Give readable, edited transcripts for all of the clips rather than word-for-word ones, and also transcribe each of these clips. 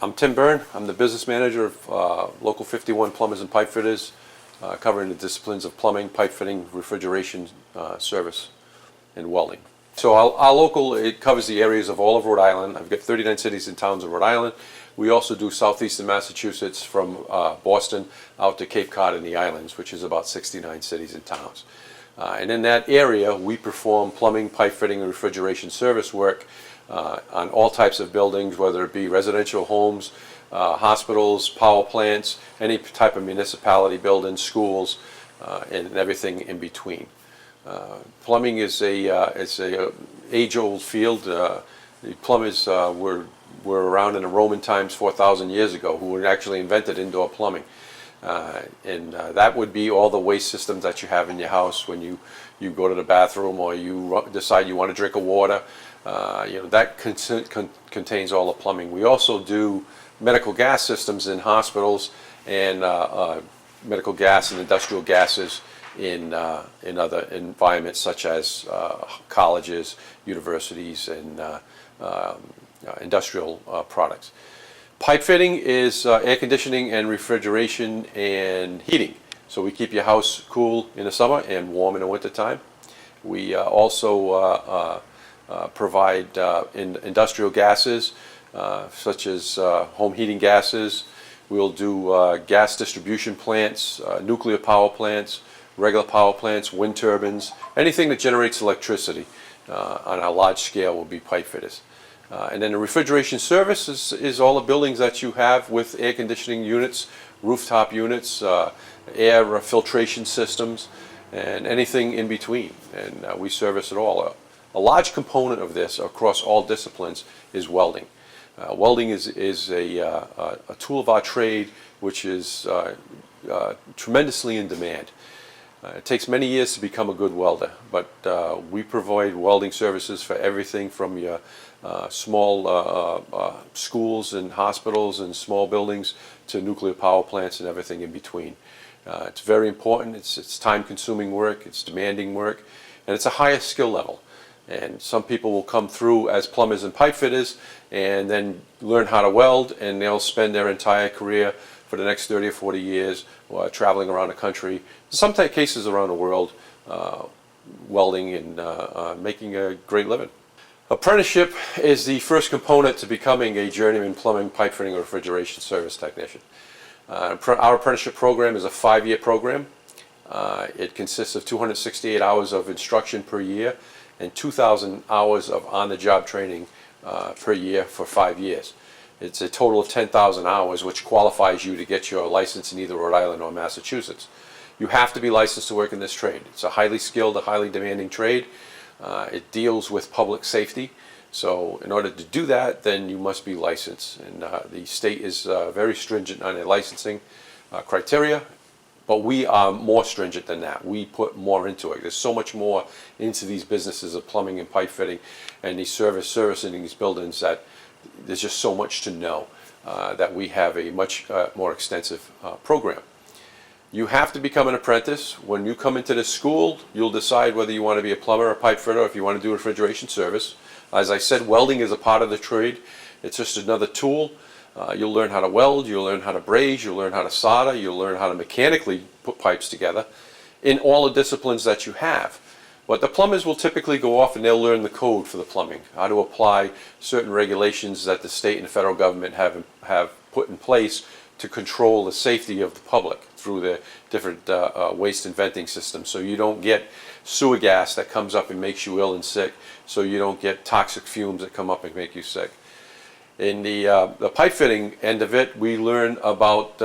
I'm Tim Byrne. I'm the business manager of Local 51 Plumbers and Pipefitters, covering the disciplines of plumbing, pipe fitting, refrigeration service, and welding. So our local, it covers the areas of all of Rhode Island. I've got 39 cities and towns in Rhode Island. We also do southeastern Massachusetts from Boston out to Cape Cod and the islands, which is about 69 cities and towns. And in that area, we perform plumbing, pipe fitting, and refrigeration service work on all types of buildings, whether it be residential homes, hospitals, power plants, any type of municipality buildings, schools, and everything in between. Plumbing is it's a age-old field. The plumbers were around in the Roman times 4,000 years ago, who actually invented indoor plumbing. And that would be all the waste systems that you have in your house when you go to the bathroom or you decide you want to drink a water. That contains all the plumbing. We also do medical gas systems in hospitals and medical gas and industrial gases in other environments such as colleges, universities, and industrial products. Pipe fitting is air conditioning and refrigeration and heating. So we keep your house cool in the summer and warm in the winter time. We also provide industrial gases such as home heating gases. We'll do gas distribution plants, nuclear power plants, regular power plants, wind turbines, anything that generates electricity on a large scale will be pipe fitters. And then the refrigeration service is all the buildings that you have with air conditioning units, rooftop units, air filtration systems, and anything in between. And we service it all. A large component of this across all disciplines is welding. Welding is a tool of our trade which is tremendously in demand. It takes many years to become a good welder, but we provide welding services for everything from your small schools and hospitals and small buildings to nuclear power plants and everything in between. It's very important. It's time-consuming work, it's demanding work, and it's a higher skill level. And some people will come through as plumbers and pipe fitters and then learn how to weld, and they'll spend their entire career for the next 30 or 40 years traveling around the country, in some cases around the world, welding and making a great living. Apprenticeship is the first component to becoming a journeyman plumbing, pipe fitting, or refrigeration service technician. Our apprenticeship program is a 5-year program. It consists of 268 hours of instruction per year and 2,000 hours of on-the-job training per year for 5 years. It's a total of 10,000 hours, which qualifies you to get your license in either Rhode Island or Massachusetts. You have to be licensed to work in this trade. It's a highly skilled, a highly demanding trade. It deals with public safety. So in order to do that, then you must be licensed. And the state is very stringent on their licensing criteria. But we are more stringent than that. We put more into it. There's so much more into these businesses of plumbing and pipe fitting and these servicing these buildings that there's just so much to know that we have a much more extensive program. You have to become an apprentice. When you come into this school, you'll decide whether you want to be a plumber or a pipe fitter or if you want to do refrigeration service. As I said, welding is a part of the trade. It's just another tool. You'll learn how to weld, you'll learn how to braze, you'll learn how to solder, you'll learn how to mechanically put pipes together in all the disciplines that you have. But the plumbers will typically go off and they'll learn the code for the plumbing, how to apply certain regulations that the state and the federal government have put in place to control the safety of the public through the different waste and venting systems. So you don't get sewer gas that comes up and makes you ill and sick, so you don't get toxic fumes that come up and make you sick. In the pipe fitting end of it, we learn about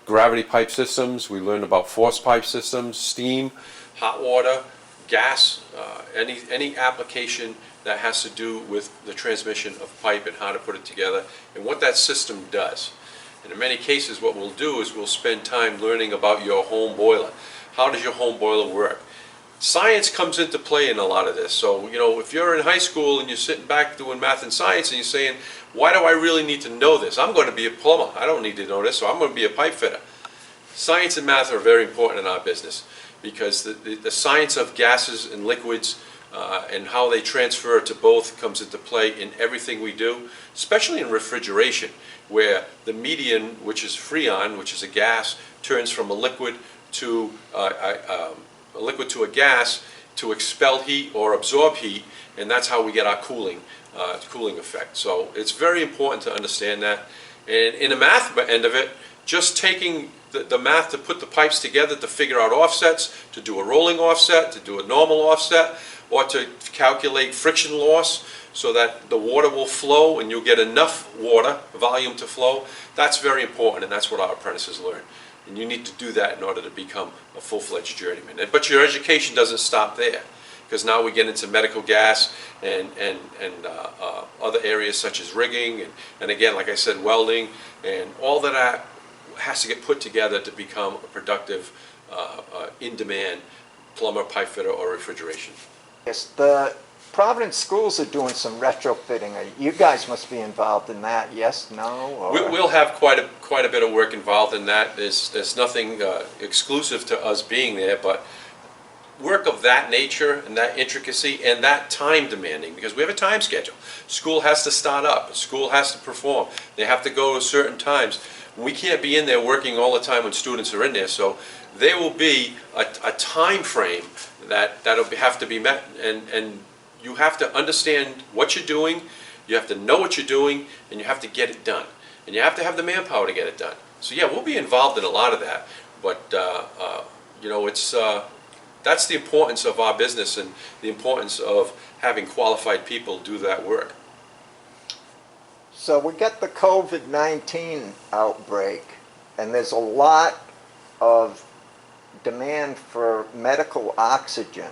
gravity pipe systems, we learn about force pipe systems, steam, hot water, gas, any application that has to do with the transmission of pipe and how to put it together and what that system does. And in many cases what we'll do is we'll spend time learning about your home boiler. How does your home boiler work? Science comes into play in a lot of this. So, if you're in high school and you're sitting back doing math and science and you're saying, why do I really need to know this? I'm going to be a plumber. I don't need to know this, so I'm going to be a pipe fitter. Science and math are very important in our business because the science of gases and liquids and how they transfer to both comes into play in everything we do, especially in refrigeration, where the medium, which is Freon, which is a gas, turns from a liquid to a gas to expel heat or absorb heat, and that's how we get our cooling effect. So it's very important to understand that. And in the math end of it, just taking the math to put the pipes together to figure out offsets, to do a rolling offset, to do a normal offset, or to calculate friction loss so that the water will flow and you'll get enough water volume to flow. That's very important, and that's what our apprentices learn. And you need to do that in order to become a full-fledged journeyman. But your education doesn't stop there, because now we get into medical gas and other areas such as rigging and again, like I said, welding, and all that has to get put together to become a productive, in-demand plumber, pipe fitter, or refrigeration. Yes, the Providence schools are doing some retrofitting. You guys must be involved in that, yes, no? Or? We'll have quite a bit of work involved in that. There's nothing exclusive to us being there, but work of that nature and that intricacy and that time demanding, because we have a time schedule. School has to start up, school has to perform, they have to go at certain times. We can't be in there working all the time when students are in there, so there will be a time frame that'll have to be met, and you have to understand what you're doing, you have to know what you're doing, and you have to get it done. And you have to have the manpower to get it done. So yeah, we'll be involved in a lot of that, but you know, that's the importance of our business and the importance of having qualified people do that work. So we got the COVID-19 outbreak, and there's a lot of demand for medical oxygen.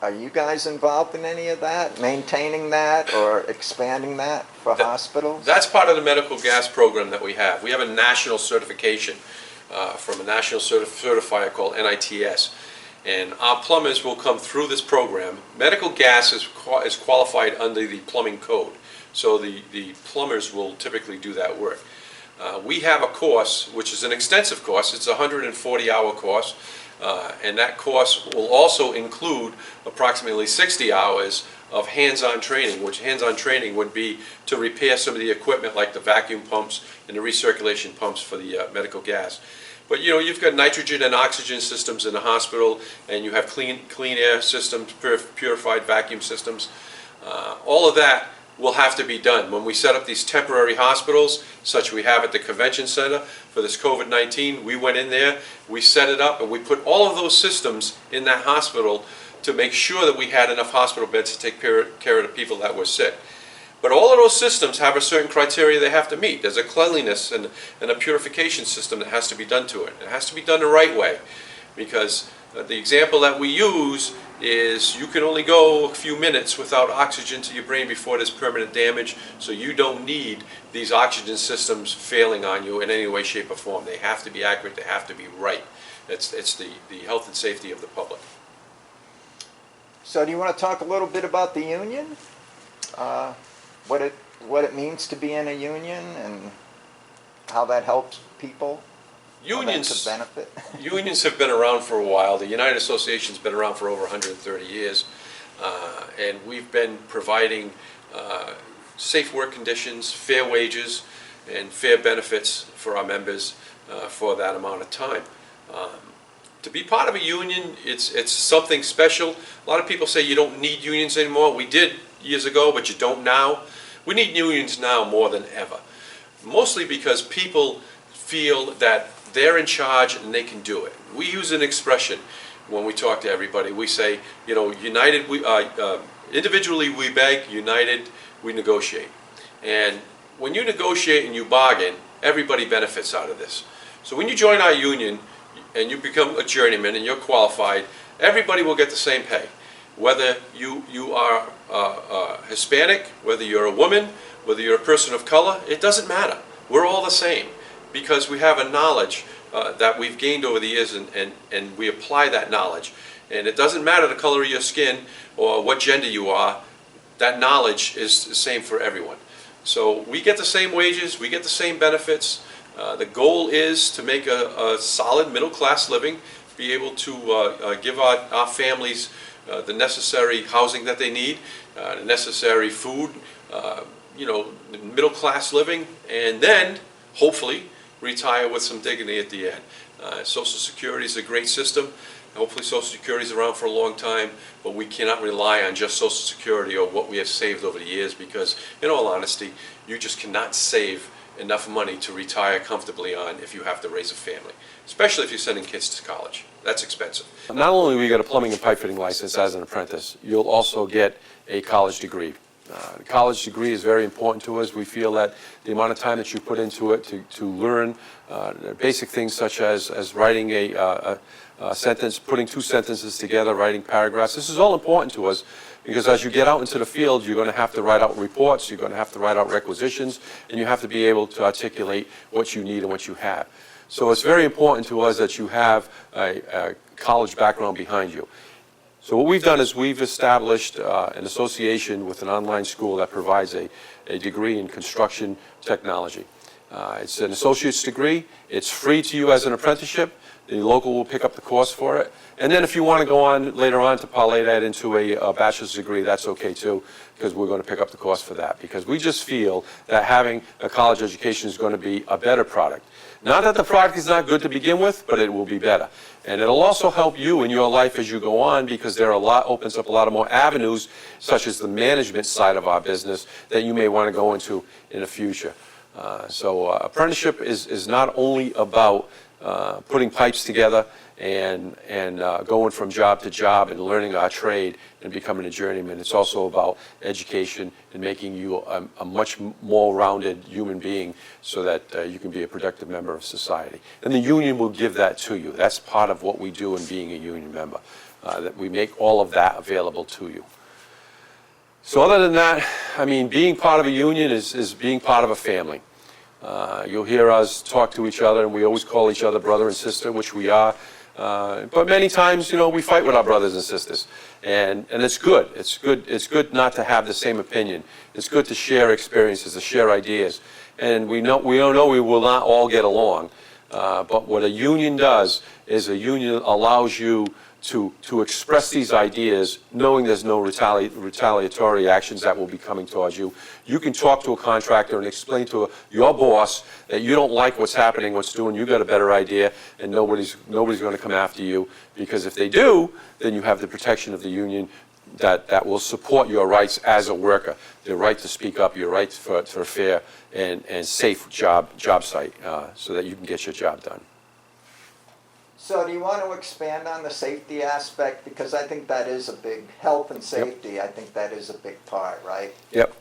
Are you guys involved in any of that, maintaining that or expanding that for hospitals? That's part of the medical gas program that we have. We have a national certification from a national certifier called NITS. And our plumbers will come through this program. Medical gas is qualified under the plumbing code. So the plumbers will typically do that work. We have a course, which is an extensive course. It's a 140-hour course. And that course will also include approximately 60 hours of hands-on training, which hands-on training would be to repair some of the equipment like the vacuum pumps and the recirculation pumps for the medical gas. But you know, you've got nitrogen and oxygen systems in the hospital, and you have clean air systems, purified vacuum systems. All of that will have to be done. When we set up these temporary hospitals, such we have at the convention center for this COVID-19, we went in there, we set it up, and we put all of those systems in that hospital to make sure that we had enough hospital beds to take care of the people that were sick. But all of those systems have a certain criteria they have to meet. There's a cleanliness and a purification system that has to be done to it. It has to be done the right way, because the example that we use is you can only go a few minutes without oxygen to your brain before there's permanent damage, so you don't need these oxygen systems failing on you in any way, shape, or form. They have to be accurate, they have to be right. It's the health and safety of the public. So do you want to talk a little bit about the union? What it means to be in a union and how that helps people? Unions, benefit? Unions have been around for a while. The United Association's been around for over 130 years, and we've been providing safe work conditions, fair wages, and fair benefits for our members for that amount of time. To be part of a union, it's something special. A lot of people say you don't need unions anymore. We did years ago, but you don't now. We need unions now more than ever, mostly because people feel that they're in charge and they can do it. We use an expression when we talk to everybody. We say, you know, united, individually we beg, united we negotiate. And when you negotiate and you bargain, everybody benefits out of this. So when you join our union and you become a journeyman and you're qualified, everybody will get the same pay. Whether you are Hispanic, whether you're a woman, whether you're a person of color, it doesn't matter. We're all the same, because we have a knowledge that we've gained over the years, and we apply that knowledge. And it doesn't matter the color of your skin or what gender you are, that knowledge is the same for everyone. So we get the same wages, we get the same benefits. The goal is to make a solid middle-class living, be able to give our families the necessary housing that they need, the necessary food, middle-class living, and then, hopefully, retire with some dignity at the end. Social Security is a great system. Hopefully Social Security is around for a long time, but we cannot rely on just Social Security or what we have saved over the years, because, in all honesty, you just cannot save enough money to retire comfortably on if you have to raise a family, especially if you're sending kids to college. That's expensive. Not only will you get a plumbing and pipe fitting license as an apprentice, you'll also get a college degree. The college degree is very important to us. We feel that the amount of time that you put into it to learn basic things such as writing a sentence, putting two sentences together, writing paragraphs, this is all important to us, because as you get out into the field, you're going to have to write out reports, you're going to have to write out requisitions, and you have to be able to articulate what you need and what you have. So it's very important to us that you have a college background behind you. So what we've done is we've established an association with an online school that provides a degree in construction technology. It's an associate's degree. It's free to you as an apprenticeship. The local will pick up the cost for it. And then if you want to go on later on to parlay that into a bachelor's degree, that's okay too, because we're going to pick up the cost for that. Because we just feel that having a college education is going to be a better product. Not that the product is not good to begin with, but it will be better. And it'll also help you in your life as you go on, because there are opens up a lot of more avenues, such as the management side of our business, that you may want to go into in the future. So apprenticeship is not only about putting pipes together and going from job to job and learning our trade and becoming a journeyman. It's also about education and making you a much more rounded human being, so that you can be a productive member of society. And the union will give that to you. That's part of what we do in being a union member, that we make all of that available to you. So other than that, I mean, being part of a union is being part of a family. You'll hear us talk to each other, and we always call each other brother and sister, which we are. But many times, we fight with our brothers and sisters, and it's good. It's good not to have the same opinion. It's good to share experiences, to share ideas, and we know we will not all get along. But what a union does is a union allows you to express these ideas, knowing there's no retaliatory actions that will be coming towards you. You can talk to a contractor and explain to your boss that you don't like what's happening, what's doing, you got a better idea, and nobody's going to come after you, because if they do, then you have the protection of the union that will support your rights as a worker, the right to speak up, your right for a fair and safe job site, so that you can get your job done. So do you want to expand on the safety aspect? Because I think that is a big, health and safety, yep. I think that is a big part, right? Yep.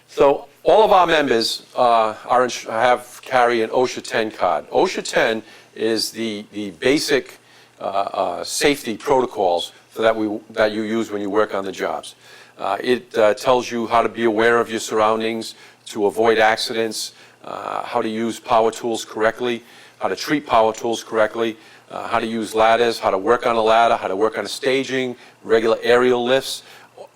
So all of our members carry an OSHA 10 card. OSHA 10 is the basic safety protocols that you use when you work on the jobs. It tells you how to be aware of your surroundings, to avoid accidents, how to use power tools correctly, how to treat power tools correctly, how to use ladders, how to work on a ladder, how to work on a staging, regular aerial lifts.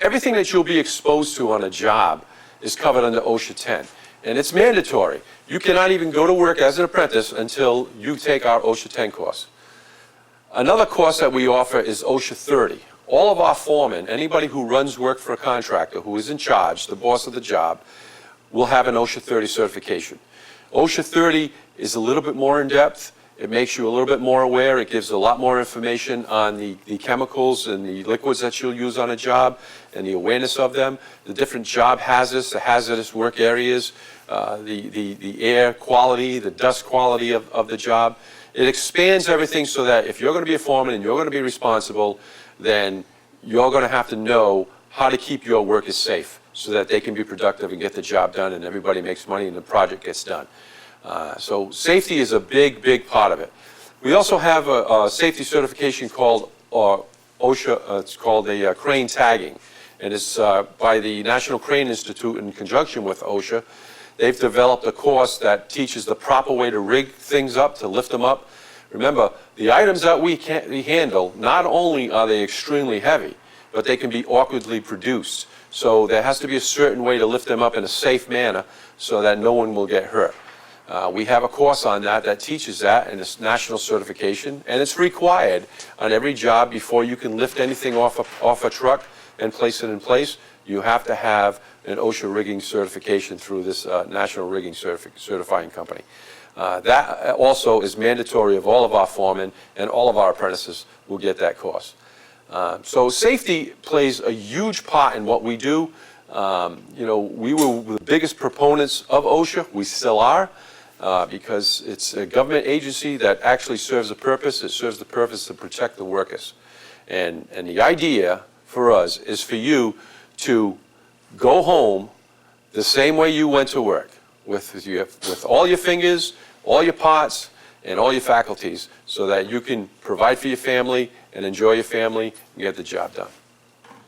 Everything that you'll be exposed to on a job is covered under OSHA 10. And it's mandatory. You cannot even go to work as an apprentice until you take our OSHA 10 course. Another course that we offer is OSHA 30. All of our foremen, anybody who runs work for a contractor, who is in charge, the boss of the job, will have an OSHA 30 certification. OSHA 30 is a little bit more in depth. It makes you a little bit more aware. It gives a lot more information on the chemicals and the liquids that you'll use on a job and the awareness of them, the different job hazards, the hazardous work areas, the air quality, the dust quality of the job. It expands everything so that if you're going to be a foreman and you're going to be responsible, then you're going to have to know how to keep your workers safe so that they can be productive and get the job done and everybody makes money and the project gets done. So safety is a big part of it. We also have a safety certification called OSHA, it's called a crane tagging, and it's by the National Crane Institute in conjunction with OSHA. They've developed a course that teaches the proper way to rig things up, to lift them up. Remember, the items that we handle, not only are they extremely heavy, but they can be awkwardly produced. So there has to be a certain way to lift them up in a safe manner so that no one will get hurt. We have a course on that teaches that, and it's national certification, and it's required on every job. Before you can lift anything off a truck and place it in place, you have to have an Osha rigging certification through this national rigging certifying company. That also is mandatory of all of our foremen, and all of our apprentices will get that course. So safety plays a huge part in what we do. We were the biggest proponents of Osha. We still are, because it's a government agency that actually serves a purpose. It serves the purpose to protect the workers. And the idea for us is for you to go home the same way you went to work, with all your fingers, all your parts, and all your faculties, so that you can provide for your family and enjoy your family and get the job done.